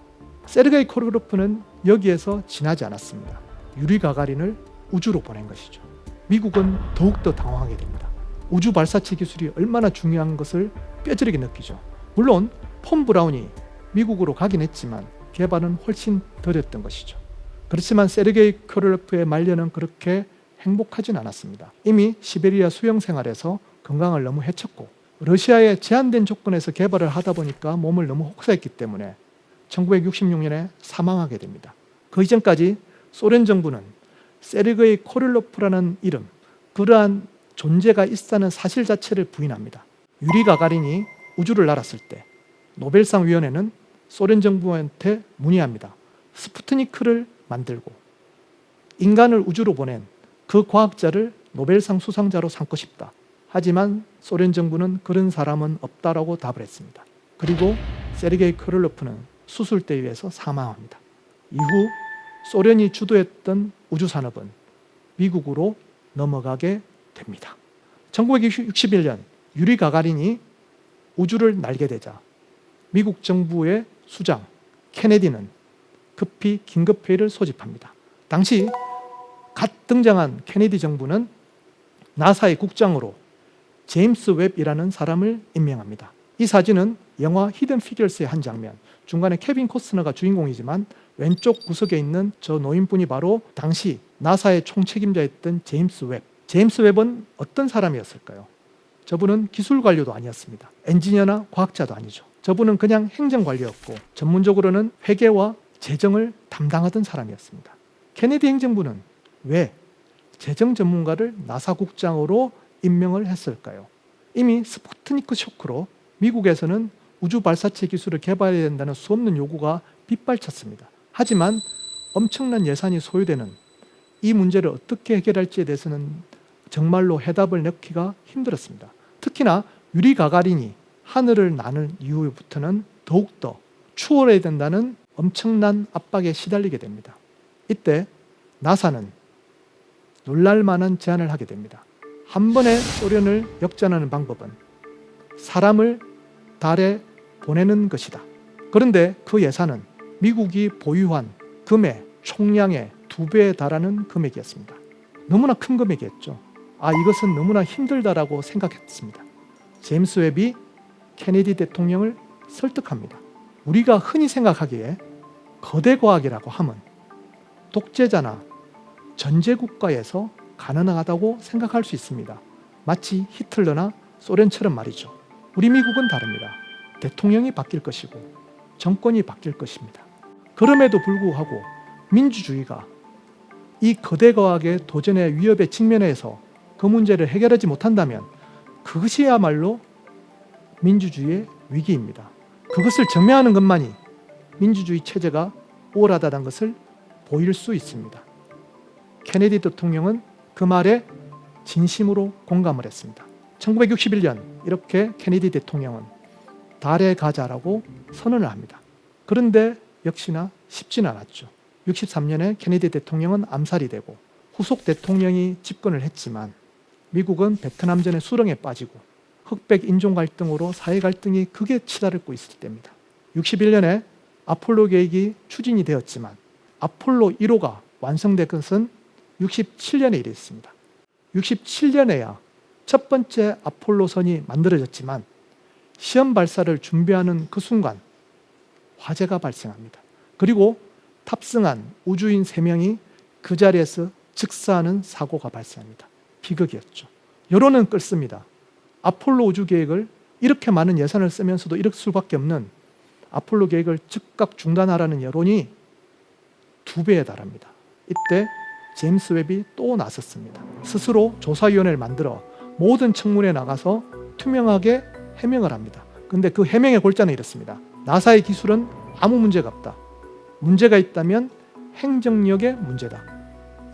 세르게이 코릴로프는 여기에서 지나지 않았습니다. 유리 가가린을 우주로 보낸 것이죠. 미국은 더욱더 당황하게 됩니다. 우주 발사체 기술이 얼마나 중요한 것을 뼈저리게 느끼죠. 물론 폰 브라운이 미국으로 가긴 했지만 개발은 훨씬 더뎠던 것이죠. 그렇지만 세르게이 코릴로프의 말년은 그렇게 행복하진 않았습니다. 이미 시베리아 수영 생활에서 건강을 너무 해쳤고 러시아의 제한된 조건에서 개발을 하다 보니까 몸을 너무 혹사했기 때문에 1966년에 사망하게 됩니다. 그 이전까지 소련 정부는 세르게이 코릴로프라는 이름, 그러한 존재가 있다는 사실 자체를 부인합니다. 유리 가가린이 우주를 날았을 때 노벨상 위원회는 소련 정부한테 문의합니다. 스푸트니크를 만들고 인간을 우주로 보낸 그 과학자를 노벨상 수상자로 삼고 싶다. 하지만 소련 정부는 그런 사람은 없다라고 답을 했습니다. 그리고 세르게이 코릴로프는 수술대에서 사망합니다. 이후 소련이 주도했던 우주산업은 미국으로 넘어가게 됩니다. 1961년 유리 가가린이 우주를 날게 되자 미국 정부의 수장 케네디는 급히 긴급회의를 소집합니다. 당시 갓 등장한 케네디 정부는 나사의 국장으로 제임스 웹이라는 사람을 임명합니다. 이 사진은 영화 히든 피겨스의 한 장면, 중간에 케빈 코스너가 주인공이지만 왼쪽 구석에 있는 저 노인분이 바로 당시 나사의 총책임자였던 제임스 웹. 제임스 웹은 어떤 사람이었을까요? 저분은 기술 관료도 아니었습니다. 엔지니어나 과학자도 아니죠. 저분은 그냥 행정관리였고 전문적으로는 회계와 재정을 담당하던 사람이었습니다. 케네디 행정부는 왜 재정 전문가를 나사 국장으로 임명을 했을까요? 이미 스푸트니크 쇼크로 미국에서는 우주 발사체 기술을 개발해야 된다는 수없는 요구가 빗발쳤습니다. 하지만 엄청난 예산이 소요되는 이 문제를 어떻게 해결할지에 대해서는 정말로 해답을 내기가 힘들었습니다. 특히나 유리 가가린이 하늘을 나는 이후부터는 더욱더 추월해야 된다는 엄청난 압박에 시달리게 됩니다. 이때 나사는 놀랄만한 제안을 하게 됩니다. 한 번에 소련을 역전하는 방법은 사람을 달에 보내는 것이다. 그런데 그 예산은 미국이 보유한 금의 총량의 2배에 달하는 금액이었습니다. 너무나 큰 금액이었죠. 이것은 너무나 힘들다라고 생각했습니다. 제임스 웹이 케네디 대통령을 설득합니다. 우리가 흔히 생각하기에 거대 과학이라고 하면 독재자나 전제국가에서 가능하다고 생각할 수 있습니다. 마치 히틀러나 소련처럼 말이죠. 우리 미국은 다릅니다. 대통령이 바뀔 것이고 정권이 바뀔 것입니다. 그럼에도 불구하고 민주주의가 이 거대 과학의 도전의 위협에 직면해서 그 문제를 해결하지 못한다면 그것이야말로 민주주의의 위기입니다. 그것을 전면하는 것만이 민주주의 체제가 우월하다는 것을 보일 수 있습니다. 케네디 대통령은 그 말에 진심으로 공감을 했습니다. 1961년 이렇게 케네디 대통령은 달에 가자라고 선언을 합니다. 그런데 역시나 쉽지는 않았죠. 63년에 케네디 대통령은 암살이 되고 후속 대통령이 집권을 했지만 미국은 베트남전의 수렁에 빠지고 흑백 인종 갈등으로 사회 갈등이 극에 치달고 있을 때입니다. 61년에 아폴로 계획이 추진이 되었지만 아폴로 1호가 완성된 것은 67년에 이르렀습니다. 67년에야 첫 번째 아폴로선이 만들어졌지만 시험 발사를 준비하는 그 순간 화재가 발생합니다. 그리고 탑승한 우주인 3명이 그 자리에서 즉사하는 사고가 발생합니다. 비극이었죠. 여론은 끓습니다. 아폴로 우주 계획을 이렇게 많은 예산을 쓰면서도 이럴 수밖에 없는 아폴로 계획을 즉각 중단하라는 여론이 2배에 달합니다. 이때 제임스 웹이 또 나섰습니다. 스스로 조사위원회를 만들어 모든 청문회에 나가서 투명하게 해명을 합니다. 근데 그 해명의 골자는 이렇습니다. 나사의 기술은 아무 문제가 없다. 문제가 있다면 행정력의 문제다.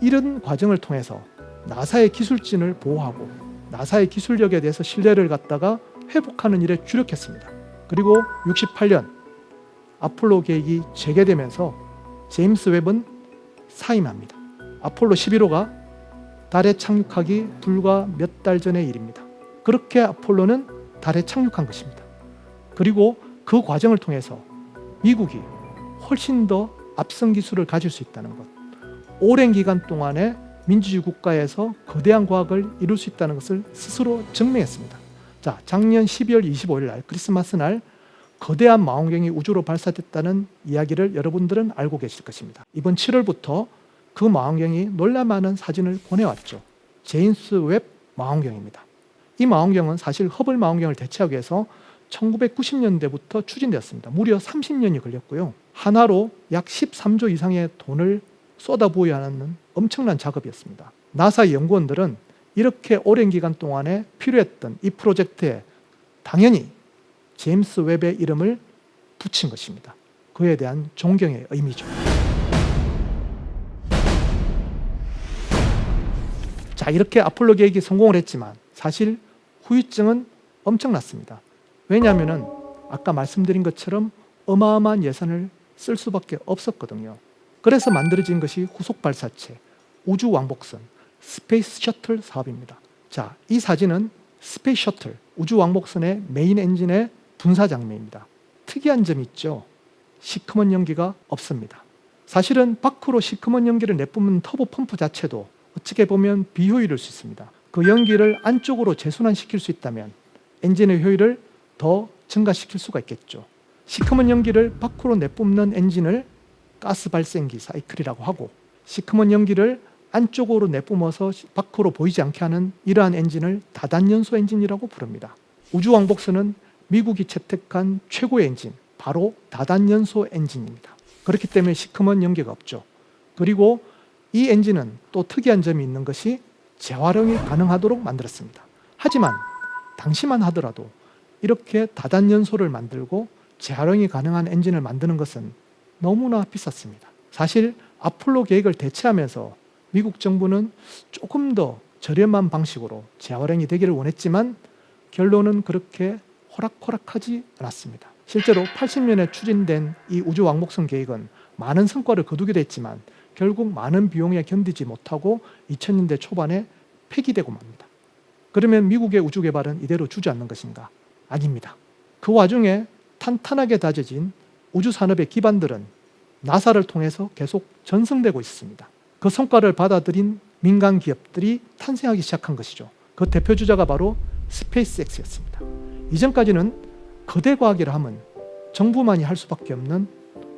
이런 과정을 통해서 나사의 기술진을 보호하고 나사의 기술력에 대해서 신뢰를 갖다가 회복하는 일에 주력했습니다. 그리고 68년 아폴로 계획이 재개되면서 제임스 웹은 사임합니다. 아폴로 11호가 달에 착륙하기 불과 몇 달 전의 일입니다. 그렇게 아폴로는 달에 착륙한 것입니다. 그리고 그 과정을 통해서 미국이 훨씬 더 앞선 기술을 가질 수 있다는 것, 오랜 기간 동안에 민주주의 국가에서 거대한 과학을 이룰 수 있다는 것을 스스로 증명했습니다. 자, 작년 12월 25일 날 크리스마스 날 거대한 망원경이 우주로 발사됐다는 이야기를 여러분들은 알고 계실 것입니다. 이번 7월부터 그 망원경이 놀랄만한 사진을 보내왔죠. 제임스 웹 망원경입니다. 이 망원경은 사실 허블 망원경을 대체하기 위해서 1990년대부터 추진되었습니다. 무려 30년이 걸렸고요. 하나로 약 13조 이상의 돈을 쏟아부어야 하는 엄청난 작업이었습니다. 나사 연구원들은 이렇게 오랜 기간 동안에 필요했던 이 프로젝트에 당연히 제임스 웹의 이름을 붙인 것입니다. 그에 대한 존경의 의미죠. 자, 이렇게 아폴로 계획이 성공을 했지만 사실 후유증은 엄청났습니다. 왜냐하면 아까 말씀드린 것처럼 어마어마한 예산을 쓸 수밖에 없었거든요. 그래서 만들어진 것이 후속 발사체, 우주 왕복선, 스페이스 셔틀 사업입니다. 자, 이 사진은 스페이스 셔틀, 우주 왕복선의 메인 엔진의 분사 장면입니다. 특이한 점이 있죠. 시커먼 연기가 없습니다. 사실은 밖으로 시커먼 연기를 내뿜는 터보 펌프 자체도 어떻게 보면 비효율일 수 있습니다. 그 연기를 안쪽으로 재순환시킬 수 있다면 엔진의 효율을 더 증가시킬 수가 있겠죠. 시커먼 연기를 밖으로 내뿜는 엔진을 가스 발생기 사이클이라고 하고, 시커먼 연기를 안쪽으로 내뿜어서 밖으로 보이지 않게 하는 이러한 엔진을 다단연소 엔진이라고 부릅니다. 우주왕복선은 미국이 채택한 최고의 엔진, 바로 다단연소 엔진입니다. 그렇기 때문에 시커먼 연기가 없죠. 그리고 이 엔진은 또 특이한 점이 있는 것이 재활용이 가능하도록 만들었습니다. 하지만 당시만 하더라도 이렇게 다단연소를 만들고 재활용이 가능한 엔진을 만드는 것은 너무나 비쌌습니다. 사실 아폴로 계획을 대체하면서 미국 정부는 조금 더 저렴한 방식으로 재활용이 되기를 원했지만 결론은 그렇게 호락호락하지 않았습니다. 실제로 80년에 추진된 이 우주 왕복선 계획은 많은 성과를 거두기도 했지만 결국 많은 비용에 견디지 못하고 2000년대 초반에 폐기되고 맙니다. 그러면 미국의 우주 개발은 이대로 주저앉는 것인가? 아닙니다. 그 와중에 탄탄하게 다져진 우주 산업의 기반들은 나사를 통해서 계속 전승되고 있습니다. 그 성과를 받아들인 민간 기업들이 탄생하기 시작한 것이죠. 그 대표 주자가 바로 스페이스X였습니다. 이전까지는 거대 과학이라 하면 정부만이 할 수밖에 없는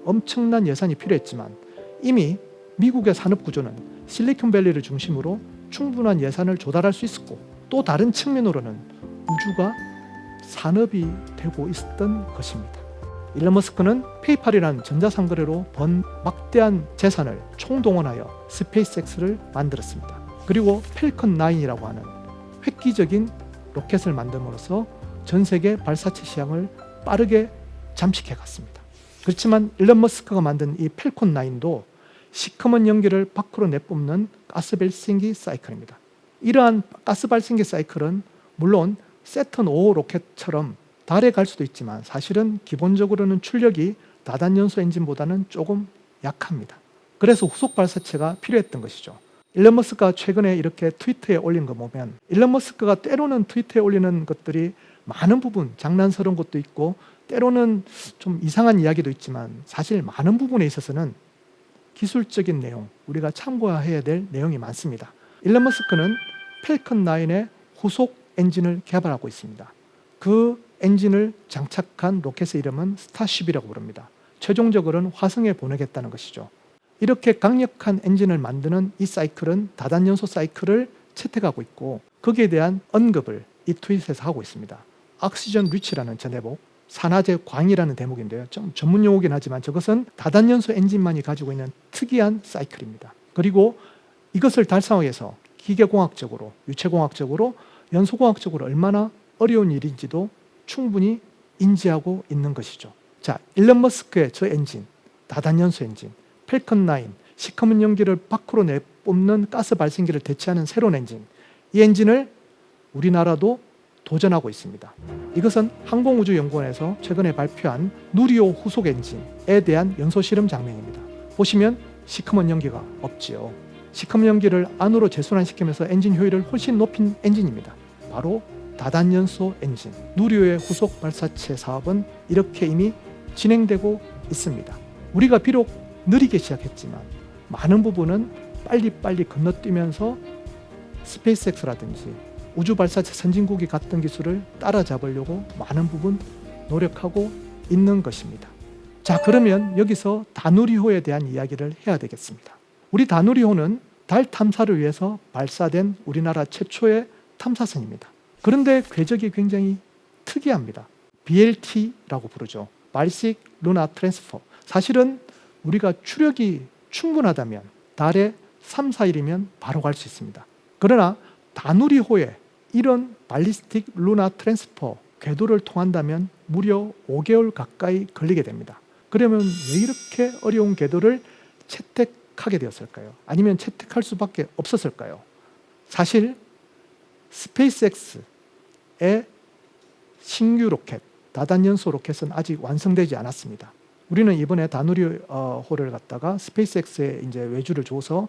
엄청난 예산이 필요했지만 이미 미국의 산업 구조는 실리콘밸리를 중심으로 충분한 예산을 조달할 수 있었고, 또 다른 측면으로는 우주가 산업이 되고 있었던 것입니다. 일론 머스크는 페이팔이라는 전자상거래로 번 막대한 재산을 총동원하여 스페이스X를 만들었습니다. 그리고 펠컨 9이라고 하는 획기적인 로켓을 만듦으로써 전 세계 발사체 시장을 빠르게 잠식해 갔습니다. 그렇지만 일론 머스크가 만든 이 펠컨 9도 시커먼 연기를 밖으로 내뿜는 가스 발생기 사이클입니다. 이러한 가스 발생기 사이클은 물론 세턴 5 로켓처럼 달에 갈 수도 있지만 사실은 기본적으로는 출력이 다단연소 엔진보다는 조금 약합니다. 그래서 후속 발사체가 필요했던 것이죠. 일론 머스크가 최근에 이렇게 트위터에 올린 거 보면 일론 머스크가 때로는 트위터에 올리는 것들이 많은 부분 장난스러운 것도 있고 때로는 좀 이상한 이야기도 있지만 사실 많은 부분에 있어서는 기술적인 내용, 우리가 참고해야 될 내용이 많습니다. 일론 머스크는 펠컨 9의 후속 엔진을 개발하고 있습니다. 그 엔진을 장착한 로켓의 이름은 스타쉽이라고 부릅니다. 최종적으로는 화성에 보내겠다는 것이죠. 이렇게 강력한 엔진을 만드는 이 사이클은 다단연소 사이클을 채택하고 있고 거기에 대한 언급을 이 트윗에서 하고 있습니다. 옥시전 리치라는 저 대목, 산화제 광이라는 대목인데요. 좀 전문 용어긴 하지만 저것은 다단연소 엔진만이 가지고 있는 특이한 사이클입니다. 그리고 이것을 달성하기 위해서 기계공학적으로, 유체공학적으로, 연소공학적으로 얼마나 어려운 일인지도 충분히 인지하고 있는 것이죠. 자, 일론 머스크의 저 엔진, 다단연소 엔진, 펠컨 9, 시커먼 연기를 밖으로 내뿜는 가스 발생기를 대체하는 새로운 엔진, 이 엔진을 우리나라도 도전하고 있습니다. 이것은 항공우주연구원에서 최근에 발표한 누리호 후속 엔진에 대한 연소 실험 장면입니다. 보시면 시커먼 연기가 없지요. 시커먼 연기를 안으로 재순환시키면서 엔진 효율을 훨씬 높인 엔진입니다. 바로 다단연소 엔진, 누리호의 후속 발사체 사업은 이렇게 이미 진행되고 있습니다. 우리가 비록 느리게 시작했지만 많은 부분은 빨리빨리 건너뛰면서 스페이스X라든지 우주발사체 선진국이 갔던 기술을 따라잡으려고 많은 부분 노력하고 있는 것입니다. 자, 그러면 여기서 다누리호에 대한 이야기를 해야 되겠습니다. 우리 다누리호는 달 탐사를 위해서 발사된 우리나라 최초의 탐사선입니다. 그런데 궤적이 굉장히 특이합니다. BLT라고 부르죠. Ballistic Lunar Transfer. 사실은 우리가 추력이 충분하다면 달에 3, 4일이면 바로 갈 수 있습니다. 그러나 다누리호에 이런 발리스틱 루나 트랜스퍼 궤도를 통한다면 무려 5개월 가까이 걸리게 됩니다. 그러면 왜 이렇게 어려운 궤도를 채택하게 되었을까요? 아니면 채택할 수밖에 없었을까요? 사실 스페이스X의 신규 로켓, 다단연소 로켓은 아직 완성되지 않았습니다. 우리는 이번에 다누리호를 갖다가 스페이스X에 이제 외주를 줘서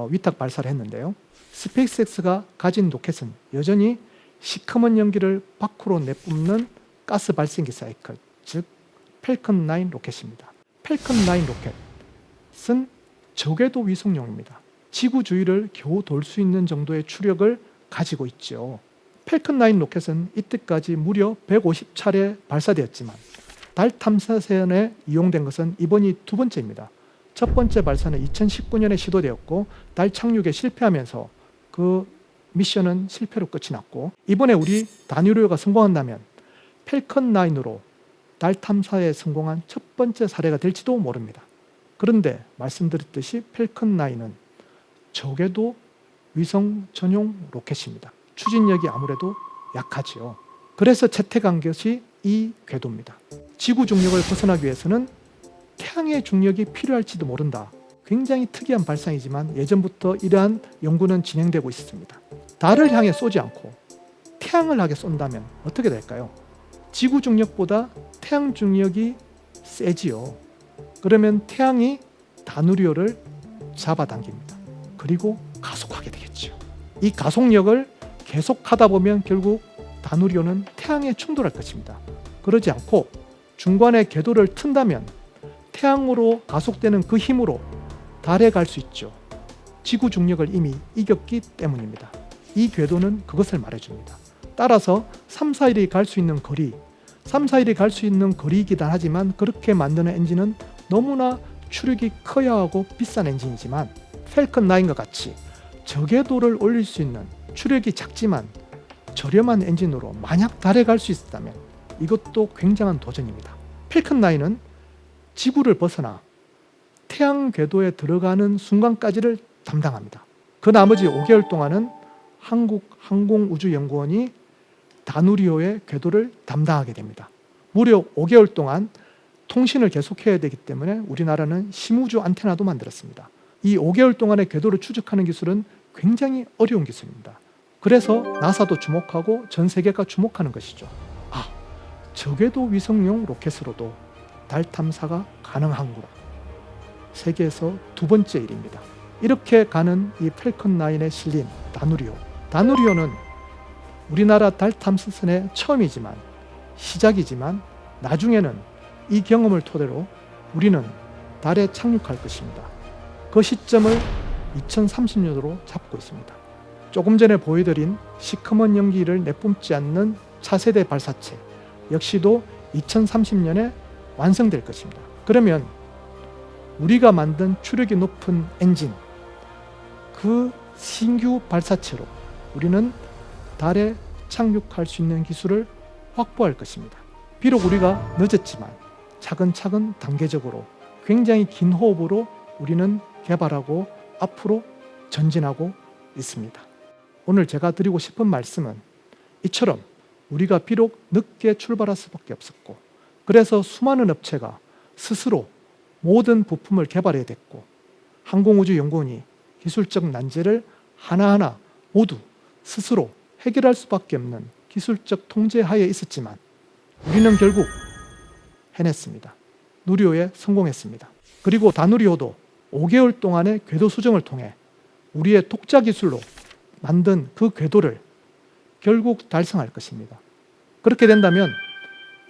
위탁 발사를 했는데요. 스페이스X가 가진 로켓은 여전히 시커먼 연기를 밖으로 내뿜는 가스 발생기 사이클, 즉 펠컨 9 로켓입니다. 펠컨 9 로켓은 저궤도 위성용입니다. 지구 주위를 겨우 돌 수 있는 정도의 추력을 가지고 있죠. 펠컨 9 로켓은 이때까지 무려 150차례 발사되었지만 달 탐사선에 이용된 것은 이번이 두 번째입니다. 첫 번째 발사는 2019년에 시도되었고 달 착륙에 실패하면서 그 미션은 실패로 끝이 났고, 이번에 우리 다누리호가 성공한다면 펠컨 9으로 달 탐사에 성공한 첫 번째 사례가 될지도 모릅니다. 그런데 말씀드렸듯이 펠컨 9은 저궤도 위성 전용 로켓입니다. 추진력이 아무래도 약하지요. 그래서 채택한 것이 이 궤도입니다. 지구 중력을 벗어나기 위해서는 태양의 중력이 필요할지도 모른다. 굉장히 특이한 발상이지만 예전부터 이러한 연구는 진행되고 있습니다. 달을 향해 쏘지 않고 태양을 향해 쏜다면 어떻게 될까요? 지구 중력보다 태양 중력이 세지요. 그러면 태양이 다누리호를 잡아당깁니다. 그리고 가속하게 되겠죠. 이 가속력을 계속하다 보면 결국 다누리호는 태양에 충돌할 것입니다. 그러지 않고 중간에 궤도를 튼다면 태양으로 가속되는 그 힘으로 달에 갈 수 있죠. 지구 중력을 이미 이겼기 때문입니다. 이 궤도는 그것을 말해줍니다. 따라서 3, 4일이 갈 수 있는 거리, 3, 4일이 갈 수 있는 거리이긴 하지만 그렇게 만드는 엔진은 너무나 추력이 커야 하고 비싼 엔진이지만 펠컨 9과 같이 저궤도를 올릴 수 있는 추력이 작지만 저렴한 엔진으로 만약 달에 갈 수 있었다면 이것도 굉장한 도전입니다. 펠컨 9은 지구를 벗어나 태양 궤도에 들어가는 순간까지를 담당합니다. 그 나머지 5개월 동안은 한국항공우주연구원이 다누리호의 궤도를 담당하게 됩니다. 무려 5개월 동안 통신을 계속해야 되기 때문에 우리나라는 심우주 안테나도 만들었습니다. 이 5개월 동안의 궤도를 추적하는 기술은 굉장히 어려운 기술입니다. 그래서 나사도 주목하고 전 세계가 주목하는 것이죠. 아, 저궤도 위성용 로켓으로도 달 탐사가 가능한구나. 세계에서 두 번째 일입니다. 이렇게 가는 이 펠컨 9에 실린 다누리호. 다누리호는 우리나라 달 탐사선의 처음이지만 시작이지만 나중에는 이 경험을 토대로 우리는 달에 착륙할 것입니다. 그 시점을 2030년으로 잡고 있습니다. 조금 전에 보여드린 시커먼 연기를 내뿜지 않는 차세대 발사체 역시도 2030년에 완성될 것입니다. 그러면 우리가 만든 추력이 높은 엔진, 그 신규 발사체로 우리는 달에 착륙할 수 있는 기술을 확보할 것입니다. 비록 우리가 늦었지만 차근차근 단계적으로 굉장히 긴 호흡으로 우리는 개발하고 앞으로 전진하고 있습니다. 오늘 제가 드리고 싶은 말씀은 이처럼 우리가 비록 늦게 출발할 수밖에 없었고 그래서 수많은 업체가 스스로 모든 부품을 개발해야 됐고 항공우주연구원이 기술적 난제를 하나하나 모두 스스로 해결할 수밖에 없는 기술적 통제하에 있었지만 우리는 결국 해냈습니다. 누리호에 성공했습니다. 그리고 다누리호도 5개월 동안의 궤도 수정을 통해 우리의 독자 기술로 만든 그 궤도를 결국 달성할 것입니다. 그렇게 된다면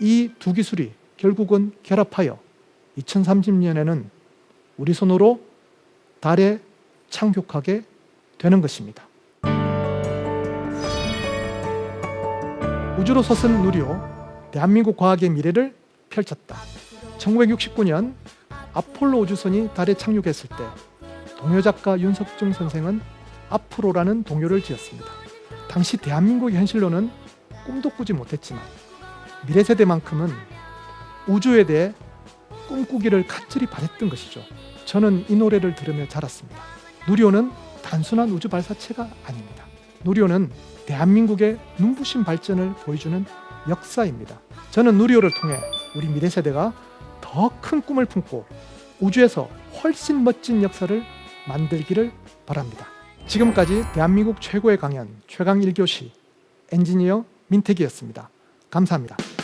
이 두 기술이 결국은 결합하여 2030년에는 우리 손으로 달에 착륙하게 되는 것입니다. 우주로 솟은 누리호, 대한민국 과학의 미래를 펼쳤다. 1969년 아폴로 우주선이 달에 착륙했을 때 동요 작가 윤석중 선생은 앞으로라는 동요를 지었습니다. 당시 대한민국의 현실로는 꿈도 꾸지 못했지만 미래 세대만큼은 우주에 대해 꿈꾸기를 간절히 바랬던 것이죠. 저는 이 노래를 들으며 자랐습니다. 누리호는 단순한 우주 발사체가 아닙니다. 누리호는 대한민국의 눈부신 발전을 보여주는 역사입니다. 저는 누리호를 통해 우리 미래 세대가 더 큰 꿈을 품고 우주에서 훨씬 멋진 역사를 만들기를 바랍니다. 지금까지 대한민국 최고의 강연 최강 1교시 엔지니어 민택이었습니다. 감사합니다.